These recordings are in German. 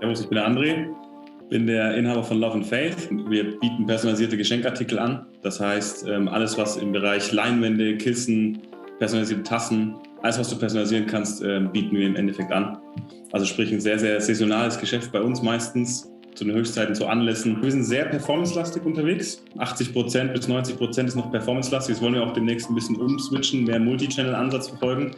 Servus, ich bin der André, bin der Inhaber von Love & Faith. Wir bieten personalisierte Geschenkartikel an. Das heißt, alles, was im Bereich Leinwände, Kissen, personalisierte Tassen, alles, was du personalisieren kannst, bieten wir im Endeffekt an. Also sprich ein sehr, sehr saisonales Geschäft bei uns meistens, zu den Höchstzeiten, zu Anlässen. Wir sind sehr performancelastig unterwegs. 80% bis 90% ist noch performancelastig. Das wollen wir auch demnächst ein bisschen umswitchen, mehr Multi-Channel-Ansatz verfolgen,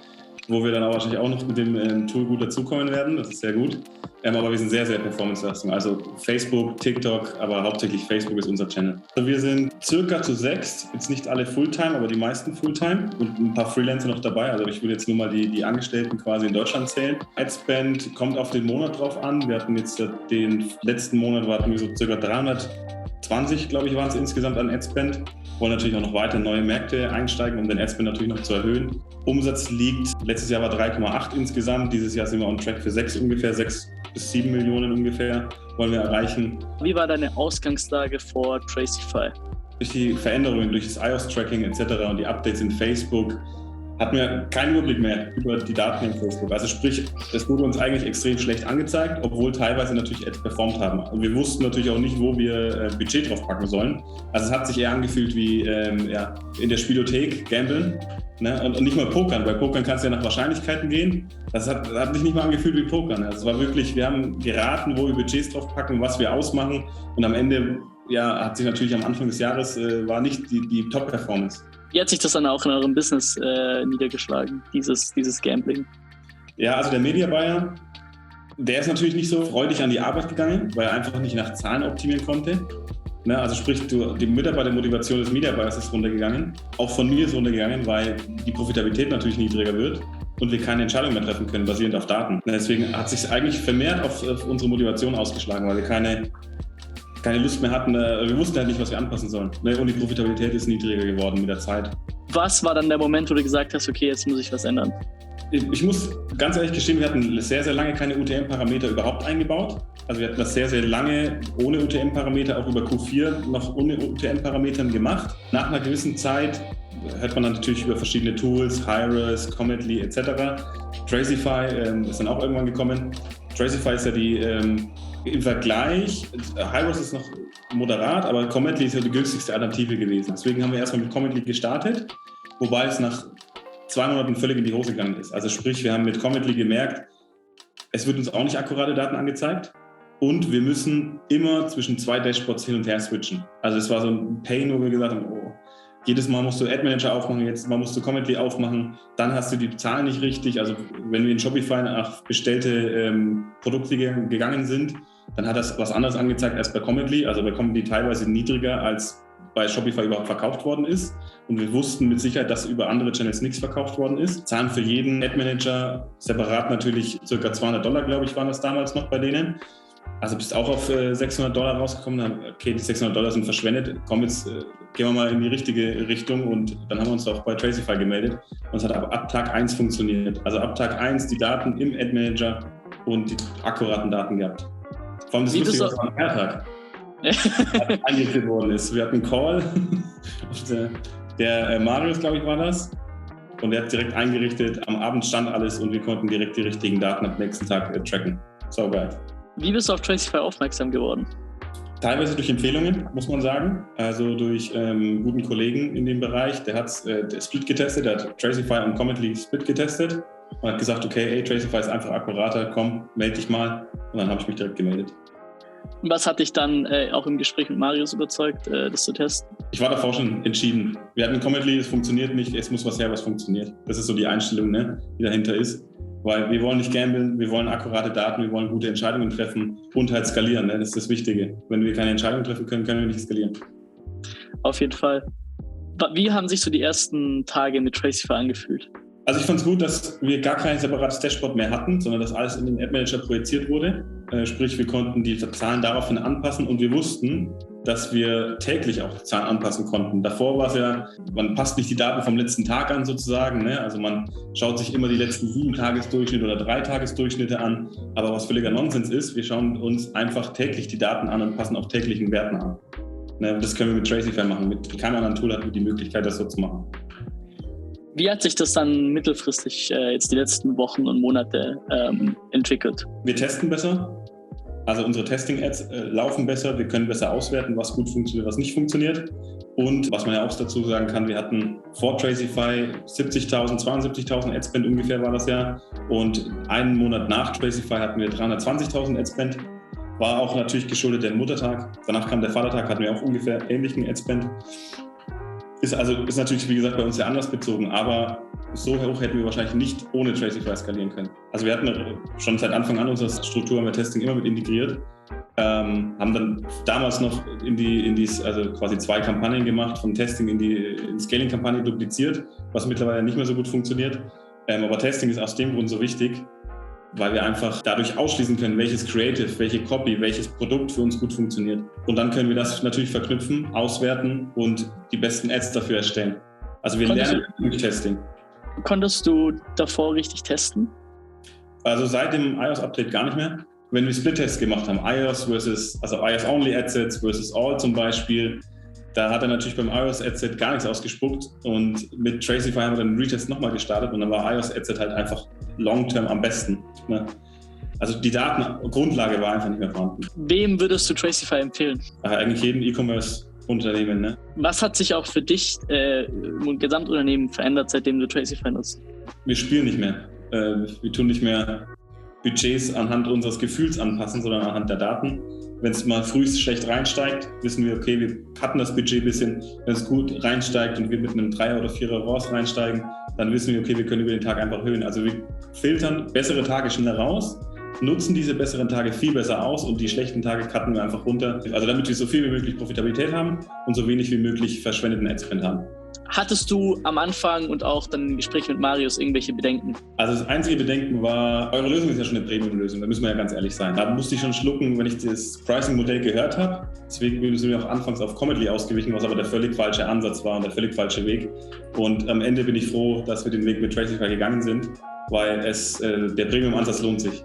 wo wir dann auch wahrscheinlich auch noch mit dem Tool gut dazukommen werden. Das ist sehr gut. Aber wir sind sehr, sehr performancelastig. Also Facebook, TikTok, aber hauptsächlich Facebook ist unser Channel. Also wir sind circa zu 6, jetzt nicht alle Fulltime, aber die meisten Fulltime und ein paar Freelancer noch dabei. Also ich würde jetzt nur mal die Angestellten quasi in Deutschland zählen. Adspend kommt auf den Monat drauf an. Wir hatten jetzt den letzten Monat hatten wir so circa 320, glaube ich, waren es insgesamt an Adspend. Wollen natürlich auch noch weiter neue Märkte einsteigen, um den Adspend natürlich noch zu erhöhen. Umsatz liegt, letztes Jahr war 3,8 insgesamt, dieses Jahr sind wir on track für 6 ungefähr, 6 bis 7 Millionen ungefähr wollen wir erreichen. Wie war deine Ausgangslage vor Tracify? Durch die Veränderungen, durch das iOS-Tracking etc. und die Updates in Facebook hatten wir keinen Überblick mehr über die Daten in Facebook. Also sprich, es wurde uns eigentlich extrem schlecht angezeigt, obwohl teilweise natürlich Ads performt haben. Und wir wussten natürlich auch nicht, wo wir Budget drauf packen sollen. Also es hat sich eher angefühlt wie in der Spielothek gambeln. Ne? Und nicht mal Pokern. Bei Pokern kannst du ja nach Wahrscheinlichkeiten gehen. Das hat sich nicht mal angefühlt wie Pokern. Also es war wirklich, wir haben geraten, wo wir Budgets drauf packen, was wir ausmachen. Und am Ende hat sich natürlich am Anfang des Jahres war nicht die Top-Performance. Wie hat sich das dann auch in eurem Business niedergeschlagen, dieses Gambling? Ja, also der Media Buyer, der ist natürlich nicht so freudig an die Arbeit gegangen, weil er einfach nicht nach Zahlen optimieren konnte. Ne, also sprich, die Mitarbeitermotivation des Media Buyers ist runtergegangen. Auch von mir ist runtergegangen, weil die Profitabilität natürlich niedriger wird und wir keine Entscheidung mehr treffen können, basierend auf Daten. Deswegen hat sich eigentlich vermehrt auf unsere Motivation ausgeschlagen, weil wir keine Lust mehr hatten. Wir wussten halt nicht, was wir anpassen sollen. Und die Profitabilität ist niedriger geworden mit der Zeit. Was war dann der Moment, wo du gesagt hast, okay, jetzt muss ich was ändern? Ich muss ganz ehrlich gestehen, wir hatten sehr, sehr lange keine UTM-Parameter überhaupt eingebaut. Also wir hatten das sehr, sehr lange ohne UTM-Parameter, auch über Q4 noch ohne UTM-Parametern gemacht. Nach einer gewissen Zeit hört man dann natürlich über verschiedene Tools, Hyros, Cometly etc. Tracify ist dann auch irgendwann gekommen. Tracify ist ja die im Vergleich, Hyros ist noch moderat, aber Cometly ist ja die günstigste Alternative gewesen. Deswegen haben wir erstmal mit Cometly gestartet, wobei es nach 2 Monaten völlig in die Hose gegangen ist. Also sprich, wir haben mit Cometly gemerkt, es wird uns auch nicht akkurate Daten angezeigt und wir müssen immer zwischen 2 Dashboards hin und her switchen. Also es war so ein Pain, wo wir gesagt haben, jedes Mal musst du Ad Manager aufmachen, jetzt mal musst du Cometly aufmachen, dann hast du die Zahlen nicht richtig. Also wenn wir in Shopify nach bestellte Produkte gegangen sind, dann hat das was anderes angezeigt als bei Cometly. Also bei Cometly teilweise niedriger als bei Shopify überhaupt verkauft worden ist. Und wir wussten mit Sicherheit, dass über andere Channels nichts verkauft worden ist. Zahlen für jeden Ad Manager separat natürlich ca. $200, glaube ich, waren das damals noch bei denen. Also bist auch auf $600 rausgekommen. Okay, die $600 sind verschwendet. Komm, jetzt gehen wir mal in die richtige Richtung. Und dann haben wir uns auch bei Tracify gemeldet. Und es hat ab Tag 1 funktioniert. Also ab Tag 1 die Daten im Ad Manager und die akkuraten Daten gehabt. Vor allem das Lustige, was am Feiertag eingeführt worden ist. Wir hatten einen Call. Der Marius, glaube ich, war das. Und der hat direkt eingerichtet. Am Abend stand alles und wir konnten direkt die richtigen Daten am nächsten Tag tracken. So geil. Wie bist du auf Tracify aufmerksam geworden? Teilweise durch Empfehlungen, muss man sagen. Also durch guten Kollegen in dem Bereich. Der hat Split getestet, der hat Tracify und Cometly Split getestet und hat gesagt, okay, Tracify ist einfach akkurater, komm, melde dich mal. Und dann habe ich mich direkt gemeldet. Und was hat dich dann auch im Gespräch mit Marius überzeugt, das zu testen? Ich war davor schon entschieden. Wir hatten Cometly, es funktioniert nicht, es muss was her, was funktioniert. Das ist so die Einstellung, ne, die dahinter ist. Weil wir wollen nicht gamblen, wir wollen akkurate Daten, wir wollen gute Entscheidungen treffen und halt skalieren. Ne? Das ist das Wichtige. Wenn wir keine Entscheidungen treffen können, können wir nicht skalieren. Auf jeden Fall. Wie haben sich so die ersten Tage mit Tracify angefühlt? Also ich fand es gut, dass wir gar kein separates Dashboard mehr hatten, sondern dass alles in den Ad Manager projiziert wurde. Sprich, wir konnten die Zahlen daraufhin anpassen und wir wussten, dass wir täglich auch die Zahlen anpassen konnten. Davor war es ja, man passt nicht die Daten vom letzten Tag an sozusagen. Ne? Also man schaut sich immer die letzten 7-Tagesdurchschnitte oder 3-Tagesdurchschnitte an. Aber was völliger Nonsens ist, wir schauen uns einfach täglich die Daten an und passen auf täglichen Werten an. Ne? Das können wir mit Tracify machen. Mit keinem anderen Tool hatten wir die Möglichkeit, das so zu machen. Wie hat sich das dann mittelfristig jetzt die letzten Wochen und Monate entwickelt? Wir testen besser. Also unsere Testing-Ads laufen besser, wir können besser auswerten, was gut funktioniert, was nicht funktioniert. Und was man ja auch dazu sagen kann, wir hatten vor Tracify 72.000 Adspend ungefähr war das ja. Und einen Monat nach Tracify hatten wir 320.000 Adspend. War auch natürlich geschuldet der Muttertag. Danach kam der Vatertag, hatten wir auch ungefähr ähnlichen Adspend. Ist natürlich, wie gesagt, bei uns ja anders bezogen, aber so hoch hätten wir wahrscheinlich nicht ohne Tracify skalieren können. Also wir hatten schon seit Anfang an unsere Struktur mit Testing immer mit integriert, haben dann damals noch also quasi 2 Kampagnen gemacht, von Testing in die Scaling-Kampagne dupliziert, was mittlerweile nicht mehr so gut funktioniert. Aber Testing ist aus dem Grund so wichtig, weil wir einfach dadurch ausschließen können, welches Creative, welche Copy, welches Produkt für uns gut funktioniert. Und dann können wir das natürlich verknüpfen, auswerten und die besten Ads dafür erstellen. Also wir lernen durch Testing. Konntest du davor richtig testen? Also seit dem iOS-Update gar nicht mehr. Wenn wir Split-Tests gemacht haben, iOS-Only-Adsets versus All zum Beispiel, da hat er natürlich beim iOS-Adset gar nichts ausgespuckt und mit Tracify haben wir dann einen Retest nochmal gestartet und dann war iOS-Adset halt einfach long-term am besten. Ne? Also die Datengrundlage war einfach nicht mehr vorhanden. Wem würdest du Tracify empfehlen? Eigentlich jedem E-Commerce-Unternehmen. Ne? Was hat sich auch für dich im Gesamtunternehmen verändert, seitdem du Tracify nutzt? Wir spielen nicht mehr. Wir tun nicht mehr Budgets anhand unseres Gefühls anpassen, sondern anhand der Daten. Wenn es mal frühst schlecht reinsteigt, wissen wir, okay, wir cutten das Budget ein bisschen. Wenn es gut reinsteigt und wir mit einem 3er oder 4er ROAS reinsteigen, dann wissen wir, okay, wir können über den Tag einfach erhöhen. Also wir filtern bessere Tage schneller raus, nutzen diese besseren Tage viel besser aus und die schlechten Tage cutten wir einfach runter. Also damit wir so viel wie möglich Profitabilität haben und so wenig wie möglich verschwendeten Adspend haben. Hattest du am Anfang und auch dann im Gespräch mit Marius irgendwelche Bedenken? Also das einzige Bedenken war, eure Lösung ist ja schon eine Premium-Lösung, da müssen wir ja ganz ehrlich sein. Da musste ich schon schlucken, wenn ich das Pricing-Modell gehört habe. Deswegen sind wir auch anfangs auf Comedy ausgewichen, was aber der völlig falsche Ansatz war und der völlig falsche Weg. Und am Ende bin ich froh, dass wir den Weg mit Tracify gegangen sind, weil der Premium-Ansatz lohnt sich.